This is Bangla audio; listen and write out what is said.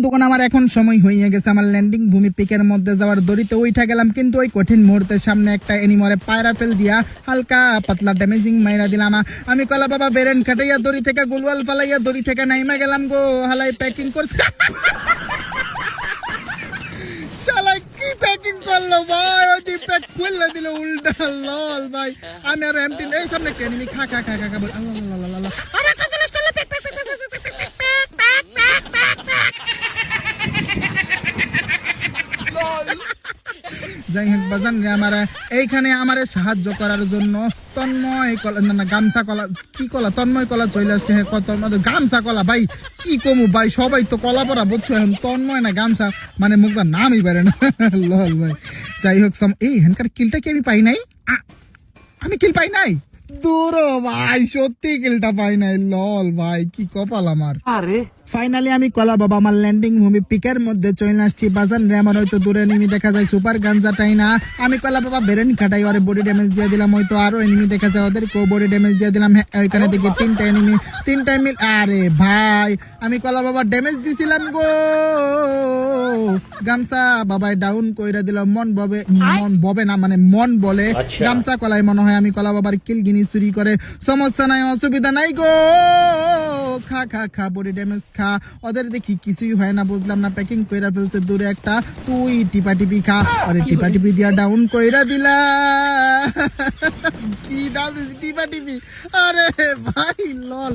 বন্ধুগণ আমার এখন সময় হয়ে গেছে আমার ল্যান্ডিং ভূমি পিকের মধ্যে যাওয়ার দড়িতে উঠা গেলাম, কিন্তু ওই কঠিন মুহূর্তের সামনে একটা এনিমরে পায়রা ফেল দিয়া হালকা পাতলা ড্যামেজিং মাইরা দিলাম। আমি কলা বাবা বেরেন খাটাইয়া দড়ি থেকে গোলওয়াল ফালাইয়া দড়ি থেকে নাইমা গেলাম গো। হালাই প্যাকিং করছে শালা কি প্যাকিং করলো ভাই, ওই দি প্যাক খুললে দিল উল্টা লল ভাই। আমি আর এমটি এই সামনে একটা এনিমি খা খা খা খা খা বল আল্লাহ আরে কাছে চলে প্যাক প্যাক প্যাক যাই হোক বাজান রে, আমার এইখানে আমার সাহায্য করার জন্য তন্ময় কলা না গামছা কলা কি কলা তন্ময় কলা চলে আসছে। হ্যাঁ কত গামছা কলা ভাই কি কমু ভাই, সবাই তো কলা পরা বুঝছো, এখন তন্ময় না গামছা মানে মুখটা নামই পারে না লল ভাই। যাই হোক এই হ্যানকার কিলটা কি আমি পাই নাই, আমি কিল পাই নাই দূর ভাই, সত্যি কিলটা পাই নাই লল ভাই, কি কপাল আমার। আরে ফাইনালি আমি কলা বাবা আমার ল্যান্ডিং ভূমি পিকের মধ্যে চলে আসছি বাজান রে। আমার হয়তো দূরে এনিমি দেখা যায় সুপার গাঞ্জাটাই না, আমি কলা বাবা বেরেন খাটাই ওরে বডি ড্যামেজ দিয়ে দিলাম, হয়তো আরো এনিমি দেখা যায় ওদের কেউ বডি ড্যামেজ দিয়ে দিলাম। হ্যাঁ ওইখানে দেখি তিনটা এনিমি আরে ভাই আমি কলা বাবা ড্যামেজ দিছিলাম গো। গামছা বাবাই ডাউন কইরা দিলাম, মন ববে না মানে মন বলে গামছা কলাই মনে হয় আমি কলা বাবার কিল গিনি চুরি করে। সমস্যা নাই অসুবিধা নাই গো, খা খা খা বডি ড্যামেজ খা। ওদের দেখি কিছুই হয় না, বুঝলাম না প্যাকিং কইরা ফেলছে দূরে একটা, তুই টিপা টিপি খা। আরে টিপা টিপি দিয়া ডাউন কইরা দিলা কি ডাউন টিপা টিপি, আরে ভাই লল।